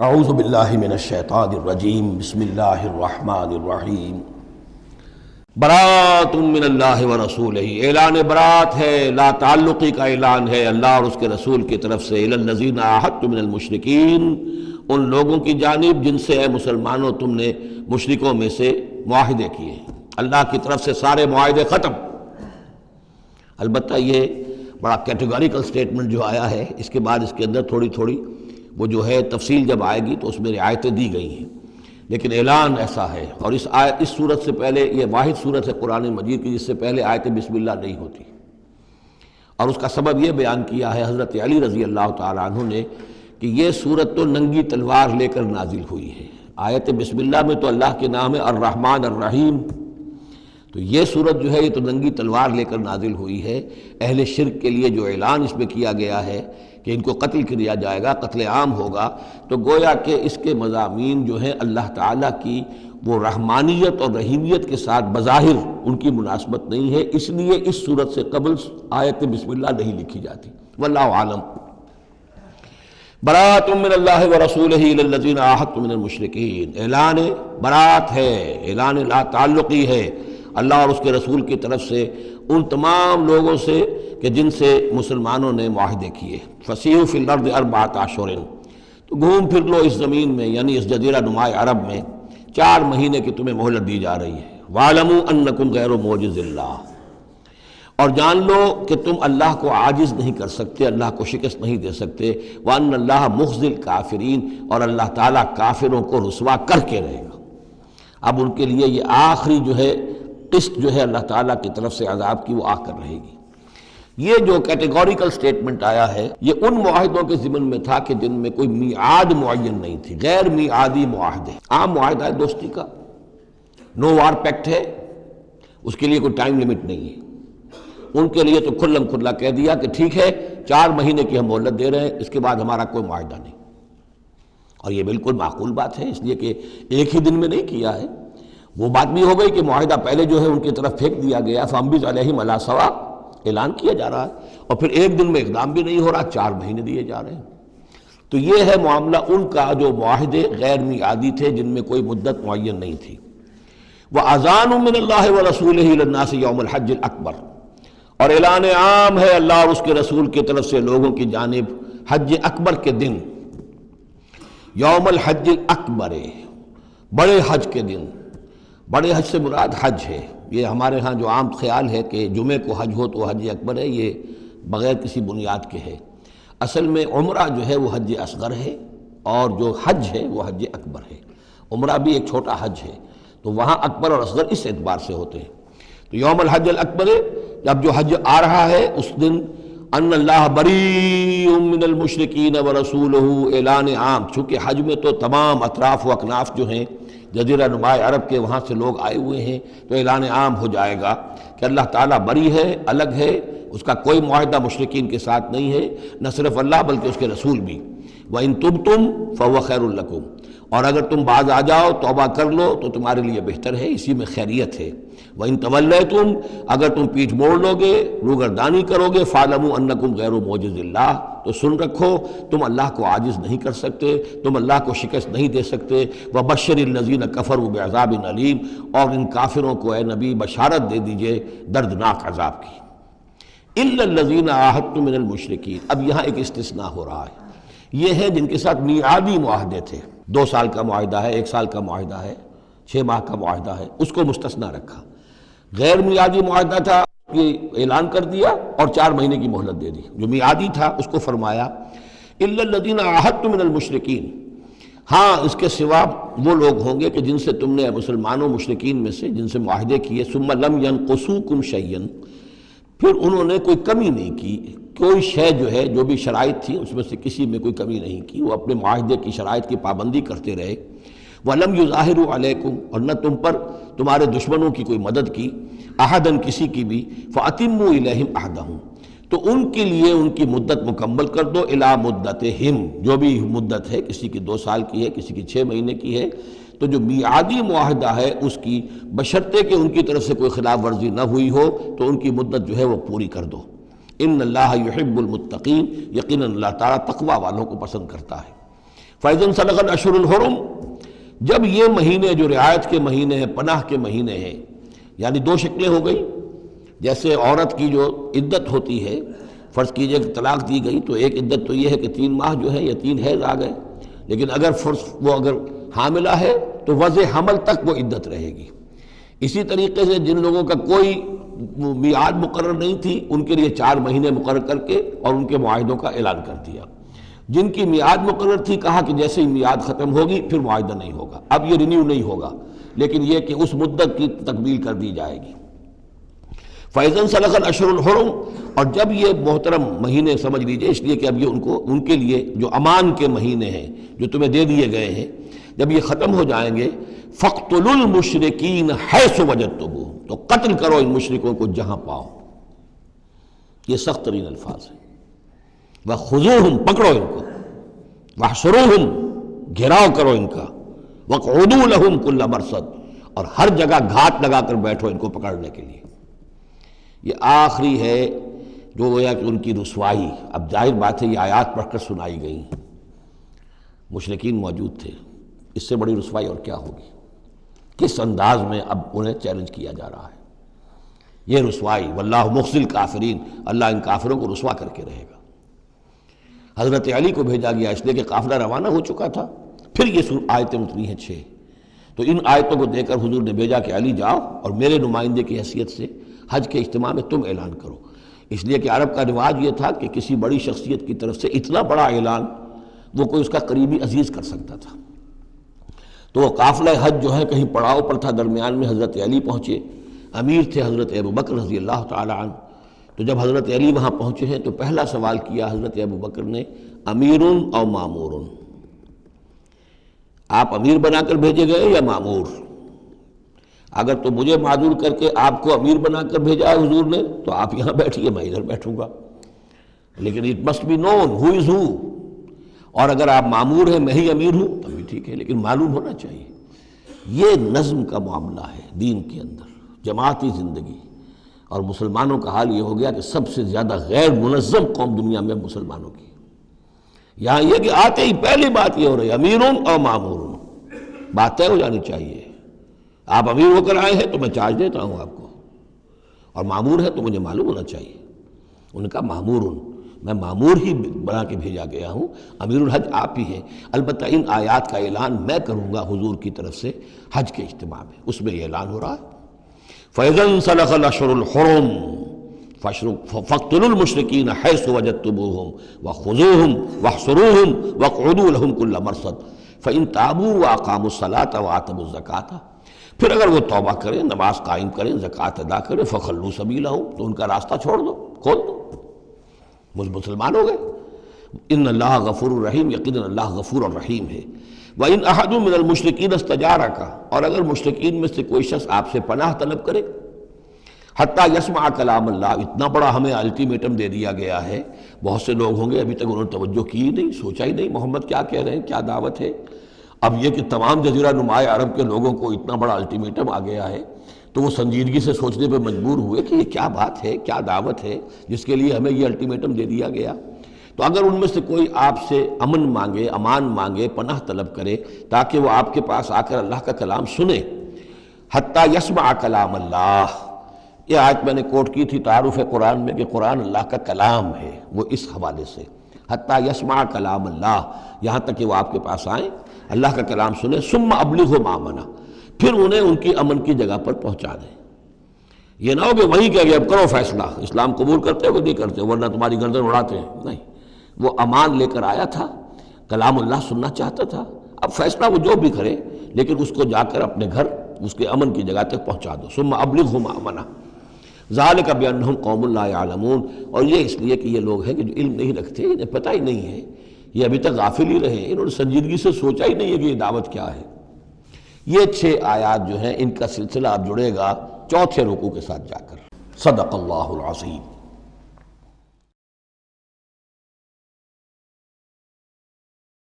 اعوذ باللہ من الشیطان الرجیم بسم اللہ الرحمن الرحیم براۃ من اللہ ورسولہ، اعلان برات ہے، لا تعلقی کا اعلان ہے اللہ اور اس کے رسول کی طرف سے، الی الذین عاہدتم من المشرکین، ان لوگوں کی جانب جن سے اے مسلمانوں تم نے مشرکوں میں سے معاہدے کیے، اللہ کی طرف سے سارے معاہدے ختم۔ البتہ یہ بڑا کیٹیگوریکل سٹیٹمنٹ جو آیا ہے، اس کے بعد اس کے اندر تھوڑی تھوڑی وہ جو ہے تفصیل جب آئے گی تو اس میں رعایتیں دی گئی ہیں، لیکن اعلان ایسا ہے۔ اور اس صورت سے پہلے، یہ واحد صورت ہے قرآن مجید کی جس سے پہلے آیت بسم اللہ نہیں ہوتی، اور اس کا سبب یہ بیان کیا ہے حضرت علی رضی اللہ تعالیٰ عنہ نے کہ یہ صورت تو ننگی تلوار لے کر نازل ہوئی ہے۔ آیت بسم اللہ میں تو اللہ کے نام ہے الرحمن الرحیم، تو یہ صورت جو ہے یہ تو ننگی تلوار لے کر نازل ہوئی ہے۔ اہل شرک کے لیے جو اعلان اس میں کیا گیا ہے کہ ان کو قتل کیا جائے گا، قتل عام ہوگا، تو گویا کہ اس کے مضامین جو ہیں اللہ تعالیٰ کی وہ رحمانیت اور رحیمیت کے ساتھ بظاہر ان کی مناسبت نہیں ہے، اس لیے اس صورت سے قبل آیت بسم اللہ نہیں لکھی جاتی۔ واللہ عالم۔ براۃ من اللہ ورسولہ الی الذین عاہدتم من المشرکین، اعلان برات ہے، اعلان لا تعلقی ہے اللہ اور اس کے رسول کی طرف سے ان تمام لوگوں سے کہ جن سے مسلمانوں نے معاہدے کیے۔ فسیحوا فی الارض اربعۃ اشہر، تو گھوم پھر لو اس زمین میں، یعنی اس جزیرہ نما عرب میں 4 مہینے کی تمہیں مہلت دی جا رہی ہے۔ واعلموا انکم غیر معجز اللہ، اور جان لو کہ تم اللہ کو عاجز نہیں کر سکتے، اللہ کو شکست نہیں دے سکتے۔ وان اللہ مخزی الکافرین، اور اللہ تعالیٰ کافروں کو رسوا کر کے رہے گا۔ اب ان کے لیے یہ آخری جو ہے قسط جو ہے اللہ تعالیٰ کی طرف سے عذاب کی وہ آ کر رہے گی۔ یہ جو کیٹیگوریکل سٹیٹمنٹ آیا ہے یہ ان معاہدوں کے ضمن میں تھا کہ جن میں کوئی میعاد معین نہیں تھی، غیر میعادی معاہدے۔ عام معاہدہ ہے دوستی کا، نو وار پیکٹ ہے، اس کے لیے کوئی ٹائم لمٹ نہیں ہے۔ ان کے لیے تو کھلم کھلا کہہ دیا کہ ٹھیک ہے 4 مہینے کی ہم مہلت دے رہے ہیں، اس کے بعد ہمارا کوئی معاہدہ نہیں۔ اور یہ بالکل معقول بات ہے، اس لیے کہ ایک ہی دن میں نہیں کیا ہے۔ وہ بات بھی ہو گئی کہ معاہدہ پہلے جو ہے ان کی طرف پھینک دیا گیا، فَأَنبِذْ عَلَيْهِمْ عَلَىٰ سَوَاءٍ، اعلان کیا جا رہا ہے، اور پھر ایک دن میں اقدام بھی نہیں ہو رہا، 4 مہینے دیے جا رہے ہیں۔ تو یہ ہے معاملہ ان کا جو معاہدے غیر میعادی تھے جن میں کوئی مدت معین نہیں تھی۔ وَأَذَانٌ مِّنَ اللَّهِ وَرَسُولِهِ إِلَى النَّاسِ يَوْمَ الْحَجِّ الْأَكْبَرِ، اور اعلان عام ہے اللہ اور اس کے رسول کی طرف سے لوگوں کی جانب حج اکبر کے دن، یوم الحج الاکبر، بڑے حج کے دن۔ بڑے حج سے مراد حج ہے، یہ ہمارے ہاں جو عام خیال ہے کہ جمعے کو حج ہو تو حج اکبر ہے، یہ بغیر کسی بنیاد کے ہے۔ اصل میں عمرہ جو ہے وہ حج اصغر ہے، اور جو حج ہے وہ حج اکبر ہے۔ عمرہ بھی ایک چھوٹا حج ہے، تو وہاں اکبر اور اصغر اس اعتبار سے ہوتے ہیں۔ تو یوم الحج الاکبر، جب جو حج آ رہا ہے اس دن، ان اللہ بریء من المشرکین ورسولہ، اعلان عام، چونکہ حج میں تو تمام اطراف و اکناف جو ہیں جزیرہ نما عرب کے وہاں سے لوگ آئے ہوئے ہیں، تو اعلان عام ہو جائے گا کہ اللہ تعالیٰ بری ہے، الگ ہے، اس کا کوئی معاہدہ مشرکین کے ساتھ نہیں ہے، نہ صرف اللہ بلکہ اس کے رسول بھی۔ وَإِن تُبْتُمْ فَهُوَ خَيْرٌ لَكُمْ، اور اگر تم باز آ جاؤ، توبہ کر لو تو تمہارے لیے بہتر ہے، اسی میں خیریت ہے۔ وَإِن تَوَلَّيْتُمْ، اگر تم پیٹھ موڑ لو گے، روگردانی کرو گے، فَاعْلَمُوا أَنَّكُمْ غَيْرُ مُعْجِزِ اللَّهِ، تو سن رکھو تم اللہ کو عاجز نہیں کر سکتے، تم اللہ کو شکست نہیں دے سکتے۔ وَبَشِّرِ الَّذِينَ كَفَرُوا بِعَذَابٍ أَلِيمٍ، اور ان کافروں کو اے نبی بشارت دے دیجئے دردناک عذاب کی۔ إِلَّا الَّذِينَ عَاهَدتُّم مِّنَ الْمُشْرِكِينَ، اب یہاں ایک استثناء ہو رہا ہے، یہ ہے جن کے ساتھ میعادی معاہدے تھے، 2 سال کا معاہدہ ہے، 1 سال کا معاہدہ ہے، 6 ماہ کا معاہدہ ہے، اس کو مستثنیٰ رکھا۔ غیر میعادی معاہدہ تھا، یہ اعلان کر دیا اور 4 مہینے کی مہلت دے دی۔ جو میعادی تھا اس کو فرمایا إِلَّا الَّذِينَ عَاهَدتُّم مِّنَ الْمُشْرِكِينَ، ہاں اس کے سوا وہ لوگ ہوں گے کہ جن سے تم نے مسلمانوں مشرکین میں سے جن سے معاہدے کیے، ثُمَّ لَمْ يَنْقُصُوكُمْ شَيْئًا، پھر انہوں نے کوئی کمی نہیں کی، کوئی شے جو ہے جو بھی شرائط تھی اس میں سے کسی میں کوئی کمی نہیں کی، وہ اپنے معاہدے کی شرائط کی پابندی کرتے رہے۔ وَلَمْ يُظَاهِرُوا عَلَيْكُمْ، اور نہ تم پر تمہارے دشمنوں کی کوئی مدد کی، احداً کسی کی بھی، فَأَتِمُّوا إِلَيْهِمْ عَهْدَهُمْ، تو ان کے لیے ان کی مدت مکمل کر دو، إِلَىٰ مُدَّتِهِمْ، جو بھی مدت ہے، کسی کی 2 سال کی ہے، کسی کی 6 مہینے کی ہے، تو جو میعادی معاہدہ ہے اس کی بشرطے کہ ان کی طرف سے کوئی خلاف ورزی نہ ہوئی ہو تو ان کی مدت جو ہے وہ پوری کر دو۔ ان اللہ یحب المتقین، یقیناً اللہ تعالیٰ تقوی والوں کو پسند کرتا ہے۔ فَإِذَا انْسَلَخَ الْأَشْهُرُ الْحُرُمُ، جب یہ مہینے جو رعایت کے مہینے ہیں، پناہ کے مہینے ہیں، یعنی دو شکلیں ہو گئی. جیسے عورت کی جو عدت ہوتی ہے، فرض کیجئے کہ طلاق دی گئی تو ایک عدت تو یہ ہے کہ 3 ماہ جو ہے یا 3 حیض آ گئے، لیکن اگر وہ اگر حاملہ ہے تو وضع حمل تک وہ عدت رہے گی. اسی طریقے سے جن لوگوں کا کوئی میعاد مقرر نہیں تھی ان کے لیے 4 مہینے مقرر کر کے اور ان کے معاہدوں کا اعلان کر دیا. جن کی میعاد مقرر تھی کہا کہ جیسے ہی میعاد ختم ہوگی پھر معاہدہ نہیں ہوگا، اب یہ رینیو نہیں ہوگا، لیکن یہ کہ اس مدت کی تکمیل کر دی جائے گی. فَإِذَا انْسَلَخَ الْأَشْهُرُ الْحُرُمُ، اور جب یہ محترم مہینے سمجھ لیجئے، اس لیے کہ اب یہ ان کے لیے جو امان کے مہینے ہیں جو تمہیں دے دیے گئے ہیں، جب یہ ختم ہو جائیں گے، فَاقْتُلُوا الْمُشْرِكِينَ حَيْثُ وَجَدتُّمُوهُمْ، تو قتل کرو ان مشرکوں کو جہاں پاؤ. یہ سخت ترین الفاظ ہیں. وَخُذُوهُمْ، پکڑو ان کو، وَاحْصُرُوهُمْ، گھیراؤ کرو ان کا، وَاقْعُدُوا لَهُمْ كُلَّ مَرْصَدٍ، اور ہر جگہ گھات لگا کر بیٹھو ان کو پکڑنے کے لیے. یہ آخری ہے جو گویا کہ ان کی رسوائی. اب ظاہر بات ہے یہ آیات پڑھ کر سنائی گئیں، مشرکین موجود تھے، اس سے بڑی رسوائی اور کیا ہوگی. کس انداز میں اب انہیں چیلنج کیا جا رہا ہے. یہ رسوائی، واللہ مخزی الکافرین، اللہ ان کافروں کو رسوا کر کے رہے گا. حضرت علی کو بھیجا گیا اس لیے کہ قافلہ روانہ ہو چکا تھا. پھر یہ آیتیں اتری ہیں 6. تو ان آیتوں کو دے کر حضور نے بھیجا کہ علی جاؤ اور میرے نمائندے کی حیثیت سے حج کے اجتماع میں تم اعلان کرو. اس لیے کہ عرب کا رواج یہ تھا کہ کسی بڑی شخصیت کی طرف سے اتنا بڑا اعلان وہ کوئی اس کا قریبی عزیز کر سکتا تھا. تو وہ قافلہ حج جو ہے کہیں پڑاؤ پر تھا، درمیان میں حضرت علی پہنچے، امیر تھے حضرت ابوبکر رضی اللہ تعالی عنہ. تو جب حضرت علی وہاں پہنچے ہیں تو پہلا سوال کیا حضرت ابوبکر نے، امیر او مامور، آپ امیر بنا کر بھیجے گئے یا مامور؟ اگر تو مجھے معذور کر کے آپ کو امیر بنا کر بھیجا ہے حضور نے تو آپ یہاں بیٹھیے، میں ادھر بیٹھوں گا، لیکن اٹ مسٹ بی نون ہو از ہو. اور اگر آپ مامور ہیں میں ہی امیر ہوں تو بھی ٹھیک ہے، لیکن معلوم ہونا چاہیے. یہ نظم کا معاملہ ہے دین کے اندر، جماعتی زندگی. اور مسلمانوں کا حال یہ ہو گیا کہ سب سے زیادہ غیر منظم قوم دنیا میں مسلمانوں کی. یہاں یہ کہ آتے ہی پہلی بات یہ ہو رہی ہے امیرون اور مامورون، بات طے ہو جانی چاہیے. آپ امیر ہو کر آئے ہیں تو میں چارج دیتا ہوں آپ کو، اور مامور ہے تو مجھے معلوم ہونا چاہیے. ان کا مامورون، میں مامور ہی بنا کے بھیجا گیا ہوں، امیر الحج آپ ہی ہیں. البتہ ان آیات کا اعلان میں کروں گا حضور کی طرف سے حج کے اجتماع میں، اس میں یہ اعلان ہو رہا ہے. فَإِذَا انْسَلَخَ الْأَشْهُرُ الْحُرُمُ فَاقْتُلُوا الْمُشْرِكِينَ حَيْثُ وَجَدتُّمُوهُمْ وَخُذُوهُمْ وَاحْصُرُوهُمْ وَاقْعُدُوا لَهُمْ كُلَّ مَرْصَدٍ فَإِنْ تَابُوا وَأَقَامُوا الصَّلَاةَ وَآتَوُا الزَّكَاةَ، پھر اگر وہ توبہ کریں، نماز قائم کریں، زکوٰۃ ادا کریں، فَخَلُّوا سَبِيلَهُمْ، تو ان کا راستہ چھوڑ دو، کھول دو، مسلمان ہو گئے. ان اللہ غفور الرحیم، یقیناً اللہ غفور الرحیم ہے. وَإِنْ أَحَدٌ مِّنَ الْمُشْرِكِينَ اسْتَجَارَكَ، اور اگر مشرکین میں سے کوئی شخص آپ سے پناہ طلب کرے، حتیٰ یسمع کلام اللہ، اتنا بڑا ہمیں الٹیمیٹم دے دیا گیا ہے. بہت سے لوگ ہوں گے ابھی تک انہوں نے توجہ کی ہی نہیں، سوچا ہی نہیں محمد کیا کہہ رہے ہیں، کیا دعوت ہے. اب یہ کہ تمام جزیرہ نماء عرب کے لوگوں کو اتنا بڑا الٹیمیٹم آ گیا ہے تو وہ سنجیدگی سے سوچنے پہ مجبور ہوئے کہ یہ کیا بات ہے، کیا دعوت ہے جس کے لیے ہمیں یہ الٹیمیٹم دے دیا گیا. تو اگر ان میں سے کوئی آپ سے امن مانگے، امان مانگے، پناہ طلب کرے تاکہ وہ آپ کے پاس آ کر اللہ کا کلام سنے، حتیٰ یسمع کلام اللہ، یہ آیت میں نے کوٹ کی تھی تعارف قرآن میں کہ قرآن اللہ کا کلام ہے، وہ اس حوالے سے حتیٰ یسمع کلام اللہ، یہاں تک کہ وہ آپ کے پاس آئیں، اللہ کا کلام سنیں. ثم ابلغ مامنا، پھر انہیں ان کی امن کی جگہ پر پہنچا دیں. یہ نہ ہو کہ وہیں کہہ گئے اب کرو فیصلہ، اسلام قبول کرتے ہو کہ نہیں کرتے ورنہ تمہاری گردن اڑاتے ہیں. نہیں، وہ امان لے کر آیا تھا، کلام اللہ سننا چاہتا تھا. اب فیصلہ وہ جو بھی کرے لیکن اس کو جا کر اپنے گھر اس کے امن کی جگہ تک پہنچا دو. ثم ابلغ مامنا ذالک بانہم قوم لا یعلمون، اور یہ اس لیے کہ یہ لوگ ہیں کہ جو علم نہیں رکھتے، انہیں پتہ ہی نہیں ہے، یہ ابھی تک غافل ہی رہے، انہوں نے سنجیدگی سے سوچا ہی نہیں ہے کہ یہ دعوت کیا ہے. یہ 6 آیات جو ہیں ان کا سلسلہ اب جڑے گا چوتھے رکوع کے ساتھ جا کر. صدق اللہ العظیم.